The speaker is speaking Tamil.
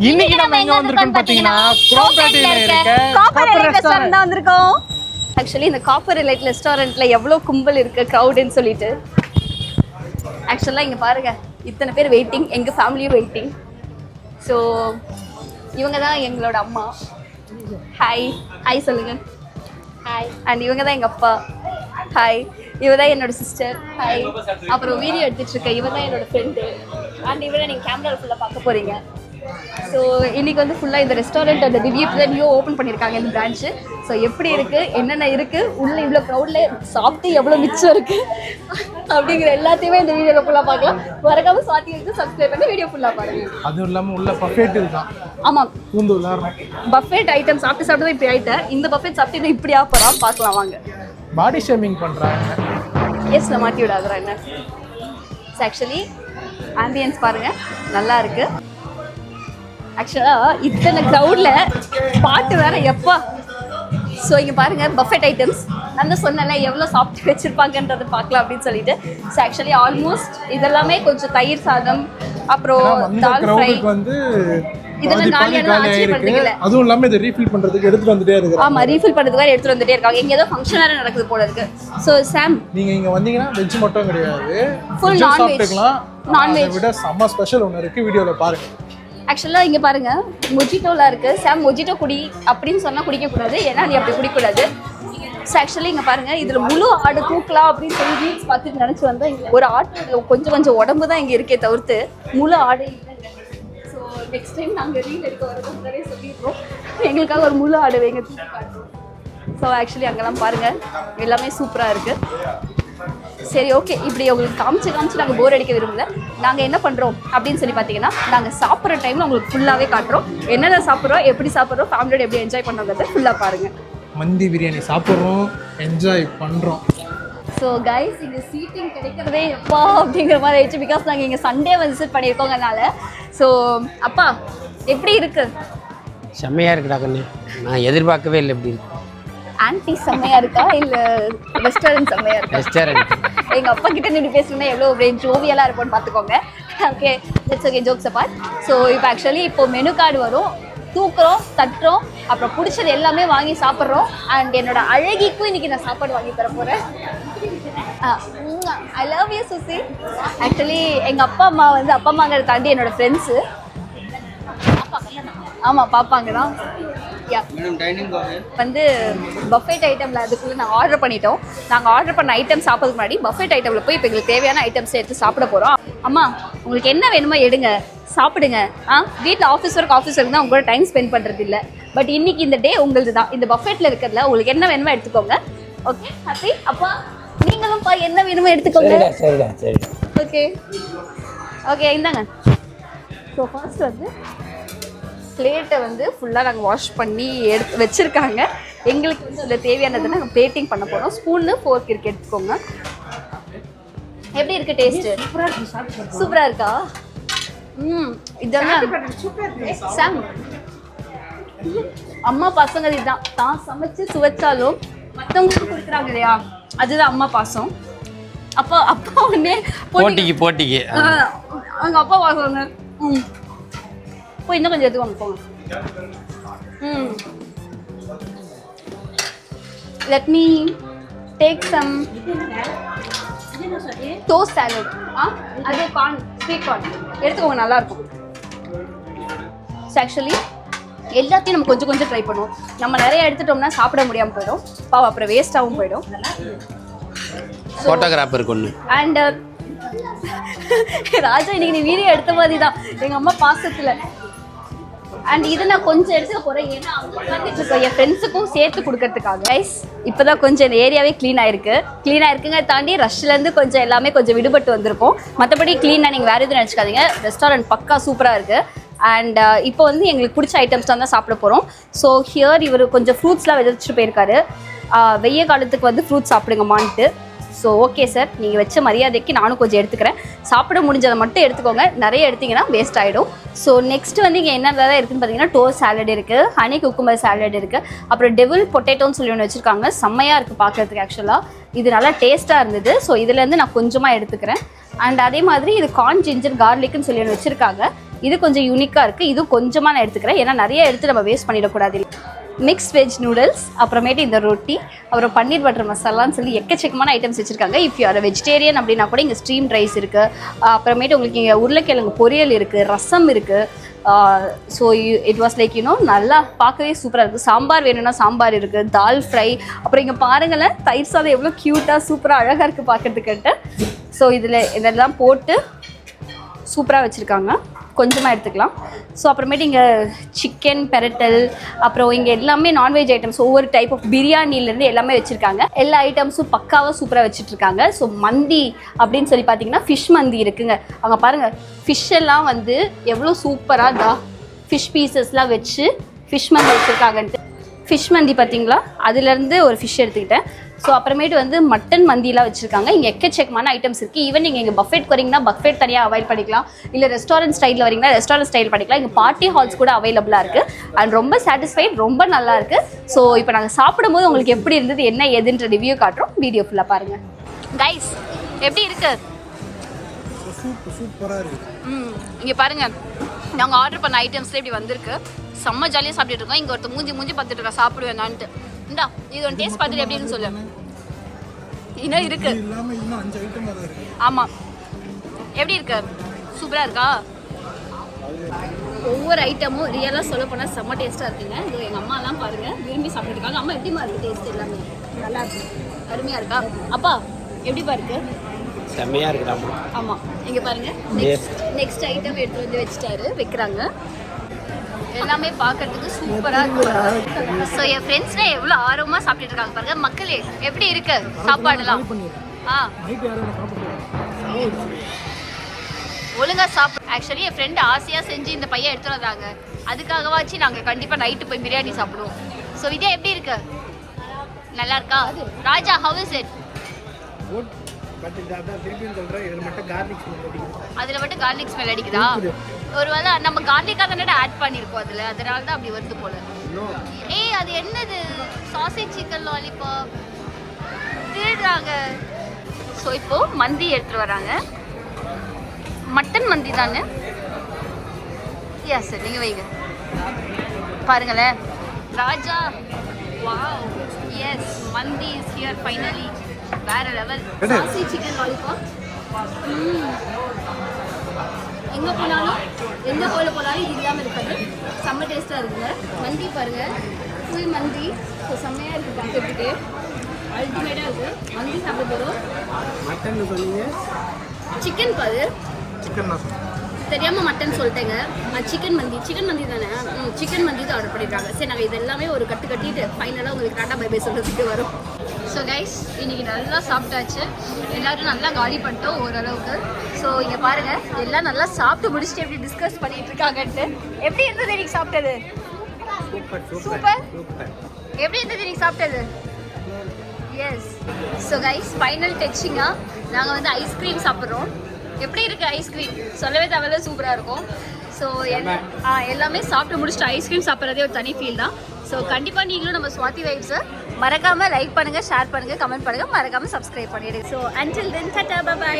இன்னைக்கு நம்ம எங்க வந்திருக்கோம் பாத்தீங்கன்னா கோப்பரேட்டிவ்ல இருக்க காப்பர் ரெஸ்டாரன்ட் தான் வந்திருக்கோம். ஆக்சுவலி இந்த காப்பர் லைட் ரெஸ்டாரன்ட்ல எவ்வளவு கும்பல் இருக்கு க்ரௌட்னு சொல்லிட்டு. ஆக்சுவலா இங்க பாருங்க இத்தனை பேர் வெயிட்டிங், எங்க ஃபேமிலியும் வெயிட்டிங். ஸோ இவங்க தான் எங்களோட அம்மா. ஹாய் ஹாய் சொல்லுங்க. ஹாய். அண்ட் இவங்க தான் எங்க அப்பா. ஹாய். இவ தான் என்னோட சிஸ்டர். ஹாய். அப்புறம் வீடியோ எடுத்துட்டு இருக்க இவ தான் என்னோட ஃப்ரெண்டு. அண்ட் இவரை நீங்கள் கேமரா ஃபுல்லாக பார்க்க போறீங்க. ஸோ இன்னைக்கு வந்து ஃபுல்லாக இந்த ரெஸ்டாரண்ட் அந்த திவ்யத்தில் நியூ ஓப்பன் பண்ணியிருக்காங்க இந்த பிரான்ச்சு. ஸோ எப்படி இருக்குது, என்னென்ன இருக்குது, உள்ளே இவ்வளோ க்ரௌடில் சாப்பிட்டு எவ்வளோ மிச்சம் இருக்குது அப்படிங்கிற எல்லாத்தையுமே இந்த வீடியோவில் ஃபுல்லாக பார்க்கலாம். மறக்காம சுவாதி வந்து சப்ஸ்கிரைப் பண்ணி வீடியோ ஃபுல்லாக பாருங்க. அதுவும் இல்லாமல் உள்ள பஃபேட் இருக்கான். ஆமாம், பூந்து விளாட்றோம். பஃபேட் ஐட்டம் சாப்பிட்டு தான் இப்படி ஆகிட்டேன். இந்த பஃபேட் சாப்பிட்டு இப்படி ஆப்பறா பார்க்கலாம் வாங்க. பாடி ஷேமிங் பண்ணுறாங்க. எஸ், நான் மாட்டி விடாதுறேன் என்ன. ஆக்சுவலி ஆம்பியன்ஸ் பாருங்கள், நல்லா இருக்குது. ஆக்சுவலாக இத்தனை க்ரௌடில் பாட்டு வேறு எப்பா. ஸோ இங்கே பாருங்கள் பஃபெட் ஐட்டம்ஸ். நான் சொன்னேன்ல எவ்வளோ சாப்பிட்டு வச்சுருப்பாங்கன்றதை பார்க்கலாம் அப்படின்னு சொல்லிட்டு. ஸோ ஆக்சுவலி ஆல்மோஸ்ட் இதெல்லாமே கொஞ்சம் தயிர் சாதம், அப்புறம் தால் ஃப்ரை வந்து இதெல்லாம் காலியான ஆச்சரியப்படுறதுக்கு. அதுவும் இல்லாமல் இதை ரீஃபில் பண்ணுறதுக்கு எடுத்துகிட்டு வந்துட்டே இருக்கு. ஆமாம், ரீஃபில் பண்ணுறதுக்காக எடுத்துகிட்டு வந்துட்டே இருக்காங்க. இங்கே ஏதோ ஃபங்க்ஷன் வேறு நடக்குது போல இருக்கு. ஸோ சாம், நீங்கள் இங்கே வந்தீங்கன்னா வெஜ் மட்டும் கிடையாது, ஃபுல் நான்வெஜ். நான்வெஜ் விட செம்ம ஸ்பெஷல் ஒன்று இருக்குது, வீடியோவில் பாருங்கள். ஆக்சுவலாக இங்கே பாருங்கள் மொஜிட்டோலாம் இருக்குது. சாம் மொஜிட்டோ குடி அப்படின்னு சொன்னால் குடிக்கக்கூடாது, ஏன்னா நீ அப்படி குடிக்கக்கூடாது. ஸோ ஆக்சுவலி இங்கே பாருங்கள் இதில் முழு ஆடு தூக்கலாம் அப்படின்னு சொல்லி ரீல்ஸ் பார்த்துட்டு நினச்சி வந்தால் இங்கே ஒரு ஆட்டோட கொஞ்சம் உடம்பு தான் இங்கே இருக்கே தவிர்த்து முழு ஆடு இல்லைங்க. ஸோ நெக்ஸ்ட் டைம் நாங்கள் ரீல் எடுக்க வரதுனாலே சொல்லிடுறோம், எங்களுக்காக ஒரு முழு ஆடு வைங்க தூக்கி காட்டுறோம். ஸோ ஆக்சுவலி அங்கெல்லாம் பாருங்கள் எல்லாமே சூப்பராக இருக்குது. சரி, ஓகே. இப்படி உங்களுக்கு காமிச்சு நாங்கள் போர் அடிக்க விரும்பல. நாங்கள் என்ன பண்ணுறோம் அப்படின்னு சொல்லி பார்த்தீங்கன்னா, நாங்கள் சாப்பிட்ற டைமில் உங்களுக்கு ஃபுல்லாகவே காட்டுறோம். என்னென்ன சாப்பிட்றோம், எப்படி சாப்பிட்றோம், ஃபேமிலியோட எப்படி என்ஜாய் பண்ணுறதை ஃபுல்லாக பாருங்கள். மந்தி பிரியாணி சாப்பிட்றோம், என்ஜாய் பண்ணுறோம். ஸோ கைஸ், இங்கே சீட்டிங் கிடைக்கிறதே எப்பா அப்படிங்கிற மாதிரி ஆயிடுச்சு. பிகாஸ் நாங்கள் இங்கே சண்டே விசிட் பண்ணியிருக்கோங்கனால. ஸோ அப்பா எப்படி இருக்கு? செம்மையாக இருக்குடா கண்ணு, நான் எதிர்பார்க்கவே இல்லை இப்படி இருக்கு. ஆன்டி செம்மையா இருக்கா இல்லை ரெஸ்டாரண்ட் செம்மையா இருக்கா? ரெஸ்டாரண்ட். எங்கள் அப்பா கிட்ட நின்று பேசணும்னா எவ்வளோ ஜோவியலாக இருப்போம்னு பார்த்துக்கோங்க. Okay, let's okay, jokes abort. So இப்போ ஆக்சுவலி இப்போ மெனு கார்டு வரும், தூக்குறோம், தட்டுறோம், அப்புறம் பிடிச்சது எல்லாமே வாங்கி சாப்பிட்றோம். அண்ட் என்னோட அழகிக்கும் இன்னைக்கு நான் சாப்பாடு வாங்கி தர போகிறேன். I love you Suchi. Actually எங்கள் அப்பா அம்மா வந்து அப்பா அம்மாங்கிறத தாண்டி என்னோட ஃப்ரெண்ட்ஸு. ஆமாம், பார்ப்பாங்க தான். வந்து பஃபெட் ஐட்டமில் அதுக்குள்ளே நாங்கள் ஆர்டர் பண்ணிட்டோம். நாங்கள் ஆர்டர் பண்ண ஐட்டம் சாப்பிட்றதுக்கு முன்னாடி பஃபெட் ஐட்டமில் போய் இப்போ எங்களுக்கு தேவையான ஐட்டம்ஸ் எடுத்து சாப்பிட போகிறோம். அம்மா, உங்களுக்கு என்ன வேணுமோ எடுங்க, சாப்பிடுங்க. வீட்டில் ஆஃபீஸ் ஒர்க் தான் உங்களோட டைம் ஸ்பெண்ட் பண்ணுறது இல்லை. பட் இன்னைக்கு இந்த டே உங்களது தான். இந்த பஃபெட்டில் இருக்கிறதுல உங்களுக்கு என்ன வேணுமோ எடுத்துக்கோங்க. Okay, happy? அப்பா நீங்களும் என்ன வேணுமோ எடுத்துக்கோங்க. சரி. ஓகே ஓகே, இந்தாங்க. ஸோ ஃபர்ஸ்ட் வந்து பிளேட்டை வந்து ஃபுல்லாக நாங்கள் வாஷ் பண்ணி எடுத்து வச்சுருக்காங்க. எங்களுக்கு வந்து அதில் தேவையானதை நாங்கள் பிளேட்டிங் பண்ண போகிறோம். ஸ்பூன்னு ஃபோர்க் இருக்கு, எடுத்துக்கோங்க. எப்படி இருக்குது டேஸ்ட்டு? சூப்பராக இருக்கா? இதெல்லாம் சாம் அம்மா பசங்க இதுதான். தான் சமைச்சு சுவைச்சாலும் மற்றவங்களுக்கு கொடுக்குறாங்க இல்லையா, அதுதான் அம்மா பாசம். அப்பா ஒன்னே போட்டிக்கு அவங்க அப்பா பாசங்க. போய் இன்னும் கொஞ்சம் எடுத்துக்கோங்க, போங்க. Let me take some toast salad. அது கார்ன், ஸ்வீட் கார்ன் எடுத்துக்கோங்க, நல்லாயிருக்கும். ஸோ ஆக்சுவலி எல்லாத்தையும் நம்ம கொஞ்சம் ட்ரை பண்ணுவோம். நம்ம நிறைய எடுத்துட்டோம்னா சாப்பிட முடியாமல் போயிடும், பாவம் அப்புறம் வேஸ்ட்டாகவும் போயிடும். ஃபோட்டோகிராஃபர் கொண்டு அண்ட் ராஜா இன்னைக்கு நீ வீடியோ எடுத்த மாதிரி தான் எங்கள் அம்மா பாசத்தில். அண்ட் இது நான் கொஞ்சம் எடுத்துக்க போகிறேன், ஏன்னா என் ஃப்ரெண்ட்ஸுக்கும் சேர்த்து கொடுக்கறதுக்காக. கைஸ், இப்போ தான் கொஞ்சம் இந்த ஏரியாவே க்ளீனாக இருக்குங்க தாண்டி ரஷ்லேருந்து கொஞ்சம் எல்லாமே கொஞ்சம் விடுபட்டு வந்திருக்கோம். மற்றபடி க்ளீனாக நீங்கள் வேறு எதுவும் நினச்சிக்காதீங்க. ரெஸ்டாரண்ட் பக்கா சூப்பராக இருக்குது. அண்ட் இப்போ வந்து எங்களுக்கு பிடிச்ச ஐட்டம்ஸ் தான் சாப்பிட போகிறோம். ஸோ ஹியர் இவர் கொஞ்சம் ஃப்ரூட்ஸ்லாம் விதைச்சிட்டு போயிருக்காரு. வெய்ய காலத்துக்கு வந்து ஃப்ரூட்ஸ் சாப்பிடுங்கம்மான்ட்டு. ஸோ ஓகே சார், நீங்கள் வச்ச மரியாதைக்கு நானும் கொஞ்சம் எடுத்துக்கிறேன். சாப்பிட முடிஞ்சதை மட்டும் எடுத்துக்கோங்க, நிறைய எடுத்திங்கன்னா வேஸ்ட் ஆகிடும். ஸோ நெக்ஸ்ட் வந்து இங்கே என்னெல்லாம் இருக்குதுன்னு பார்த்தீங்கன்னா, டோஸ்ட் சாலட் இருக்குது, ஹனி குக்கும்பர் சாலட் இருக்குது, அப்புறம் டெவில் பொட்டேட்டோன்னு சொல்லி ஒன்று வச்சுருக்காங்க. செம்மையாக இருக்குது பார்க்குறதுக்கு. ஆக்சுவலாக இது நல்லா டேஸ்ட்டாக இருந்தது. ஸோ இதுலேருந்து நான் கொஞ்சமாக எடுத்துக்கிறேன். அண்ட் அதே மாதிரி இது கார்ன் ஜிஞ்சர் கார்லிக்குன்னு சொல்லி ஒன்று வச்சுருக்காங்க. இது கொஞ்சம் யூனிக்காக இருக்குது. இது கொஞ்சமாக நான் எடுத்துக்கிறேன், ஏன்னா நிறைய எடுத்து நம்ம வேஸ்ட் பண்ணிடக்கூடாது. மிக்ஸ் வெஜ் நூடுல்ஸ், அப்புறமேட்டு இந்த ரொட்டி, அப்புறம் பன்னீர் பட்டர் மசாலான்னு சொல்லி எக்கச்சக்கமான ஐட்டம்ஸ் வச்சுருக்காங்க. இஃப் யூ ஆர் வெஜிடேரியன் அப்படின்னா கூட இங்கே ஸ்ட்ரீம் ரைஸ் இருக்குது. அப்புறமேட்டு உங்களுக்கு இங்கே உருளைக்கிழங்கு பொரியல் இருக்குது, ரசம் இருக்குது. ஸோ இட் வாஸ் லைக் நல்லா பார்க்கவே சூப்பராக இருக்குது. சாம்பார் வேணும்னா சாம்பார் இருக்குது, தால் ஃப்ரை. அப்புறம் இங்கே பாருங்களேன், தயிர் சாதம் எவ்வளோ க்யூட்டாக சூப்பராக அழகாக இருக்குது பார்க்கறதுக்கிட்ட. ஸோ இதில் இதெல்லாம் போட்டு சூப்பராக வச்சுருக்காங்க. கொஞ்சமாக எடுத்துக்கலாம். ஸோ அப்புறமேட்டு இங்கே சிக்கன் பெரட்டல், அப்புறம் இங்கே எல்லாமே நான்வெஜ் ஐட்டம்ஸ், ஒவ்வொரு டைப் ஆஃப் பிரியாணிலேருந்து எல்லாமே வச்சுருக்காங்க. எல்லா ஐட்டம்ஸும் பக்காவாக சூப்பராக வச்சுட்ருக்காங்க. ஸோ மந்தி அப்படின்னு சொல்லி பார்த்தீங்கன்னா ஃபிஷ் மந்தி இருக்குங்க. அங்கே பாருங்கள், ஃபிஷ் எல்லாம் வந்து எவ்வளோ சூப்பராக ஃபிஷ் பீசஸ்லாம் வச்சு ஃபிஷ் மந்தி வச்சுருக்காங்கன்ட்டு. ஃபிஷ் மந்தி பார்த்தீங்களா, அதுலேருந்து ஒரு ஃபிஷ் எடுத்துக்கிட்டேன். ஸோ அப்புறமேட்டு வந்து மட்டன் மந்திலாம் வச்சுருக்காங்க. இங்கே எக்கச்சக்கமான ஐட்டம்ஸ் இருக்குது. ஈவன் நீங்கள் இங்கே பஃபெட் வரீங்கன்னா பஃபெட் தனியாக அவைல் பண்ணிக்கலாம், இல்லை ரெஸ்டாரண்ட் ஸ்டைலில் வரீங்கன்னா ரெஸ்டாரண்ட் ஸ்டைல் பண்ணிக்கலாம். இங்கே பார்ட்டி ஹால்ஸ் கூட அவைலபிளாக இருக்குது. அண்ட் ரொம்ப சாட்டிஸ்ஃபைட், ரொம்ப நல்லா இருக்குது. ஸோ இப்போ நாங்கள் சாப்பிடும்போது உங்களுக்கு எப்படி இருந்தது, என்ன ஏதுன்ற ரிவ்யூ காட்டுறோம். வீடியோ ஃபுல்லாக பாருங்கள். கைஸ் எப்படி இருக்குது? சூப்பராக இருக்குது. இங்கே பாருங்கள், நாங்கள் ஆர்டர் பண்ண ஐட்டம்ஸ்லேயே இப்படி வந்திருக்கு. செம்ம ஜாலியாக சாப்பிட்டுட்டு இருக்கோம். இங்கே ஒருத்தர் மூஞ்சி பார்த்துட்டு இருக்கா சாப்பிடுவேன்னான்ட்டு. இந்தா இது ஒன்று டேஸ்ட் பார்த்துட்டு எப்படின்னு சொல்லு. இன்னும் இருக்கு, ஆமாம். எப்படி இருக்கு? சூப்பராக இருக்கா? ஒவ்வொரு ஐட்டமும் ரியலாக சொல்ல போனால் செம்ம டேஸ்ட்டாக இருக்குங்க. இது எங்கள் அம்மாலாம் பாருங்கள் விரும்பி சாப்பிட்டுருக்காங்க. அம்மா எப்படிமா இருக்குது டேஸ்ட்? எல்லாமே நல்லா இருக்கு, அருமையாக இருக்கா? அப்பா எப்படிப்பா இருக்கு? செம்மையாக இருக்குடா. ஆமாம், இங்கே பாருங்கள், நெக்ஸ்ட் ஐட்டம் எடுத்து வந்து வச்சுட்டாரு, வைக்கிறாங்க. எல்லாமே பார்க்கறதுக்கு சூப்பராக இருக்கு. ஸோ என் ஃப்ரெண்ட்ஸ்லாம் எவ்வளோ ஆர்வமாக சாப்பிட்டுட்டு இருக்காங்க பாருங்க. மக்களே எப்படி இருக்கு சாப்பாடுலாம்? ஒழுங்காக சாப்பிடு. ஆக்சுவலி என் ஃப்ரெண்டு ஆசையாக செஞ்சு இந்த பையன் எடுத்துட்டு வந்தாங்க. அதுக்காகவாச்சு நாங்கள் கண்டிப்பாக நைட்டு போய் பிரியாணி சாப்பிடுவோம். ஸோ வித்யா எப்படி இருக்கு? நல்லா இருக்கா? ராஜா ஹவ் இஸ் இட்? அதில் மட்டும் கார்லிக் ஸ்மெல் அடிக்குதா? ஒருவேளை நம்ம கார்லிக்காக தானே ஆட் பண்ணியிருக்கோம் அதில், அதனால தான் அப்படி வருது போல. ஏய் அது என்னது? சாசேஜ் சிக்கன் லாலிபாப் திருடுறாங்க. ஸோ இப்போது மந்தி எடுத்துகிட்டு வராங்க. மட்டன் மந்தி தானே? எஸ் சார், நீங்கள் வைங்க பாருங்களேன். ராஜா வாவ், எஸ் மந்தி இஸ் ஹியர் ஃபைனலி. வேற லெவல். சாசேஜ் சிக்கன் லாலிபாப் எங்கே போனாலும் எந்த கோயிலில் போனாலும் இது இல்லாமல் இருக்காது. செம்ம டேஸ்ட்டாக இருக்குங்க. மந்தி பாருங்கள், ஃபுல் மந்தி. ஸோ செம்மையாக இருக்குது பார்க்கறதுக்கு, அல்டிமேட்டாக இருக்குது. மந்தி சாப்பிட போகிறோம். மட்டன் சொன்னீங்க, சிக்கன் பாரு, சிக்கன் தெரியாமல் மட்டன் சொல்லிட்டேங்க. சிக்கன் மந்தி தானே? சிக்கன் மந்தி தான் ஆர்டர் பண்ணிடுறாங்க. சரி நாங்கள் இது எல்லாமே ஒரு கட்டிட்டு ஃபைனலாக உங்களுக்கு டாட்டா பை பை சொல்கிறதுக்கு வரும். ஸோ கைஸ் இன்றைக்கி நல்லா சாப்பிட்டாச்சு. எல்லோரும் நல்லா காலி பண்ணிட்டோம் ஓரளவுக்கு. ஸோ இங்கே பாருங்கள், எல்லாம் நல்லா சாப்பிட்டு முடிச்சுட்டு எப்படி டிஸ்கஸ் பண்ணிட்டு இருக்காங்கன்ட்டு. எப்படி இருந்தது இன்னைக்கு சாப்பிட்டது? சூப்பர். எப்படி இருந்தது இன்னைக்கு சாப்பிட்டது? எஸ். ஸோ கைஸ் ஃபைனல் டச்சிங்காக நாங்கள் வந்து ஐஸ்கிரீம் சாப்பிட்றோம். எப்படி இருக்குது ஐஸ்கிரீம்? சொல்லவே தேவையில்ல, சூப்பராக இருக்கும். ஸோ எல்லாமே சாப்பிட்டு முடிச்சுட்டு ஐஸ்கிரீம் சாப்பிட்றதே ஒரு தனி ஃபீல் தான். ஸோ கண்டிப்பாக நீங்களும் நம்ம ஸ்வாதி வைப்ஸை மறக்காமல் லைக் பண்ணுங்கள், ஷேர் பண்ணுங்கள், கமெண்ட் பண்ணுங்கள், மறக்காமல் சப்ஸ்கிரைப் பண்ணிடுங்க. So until then tata bye by.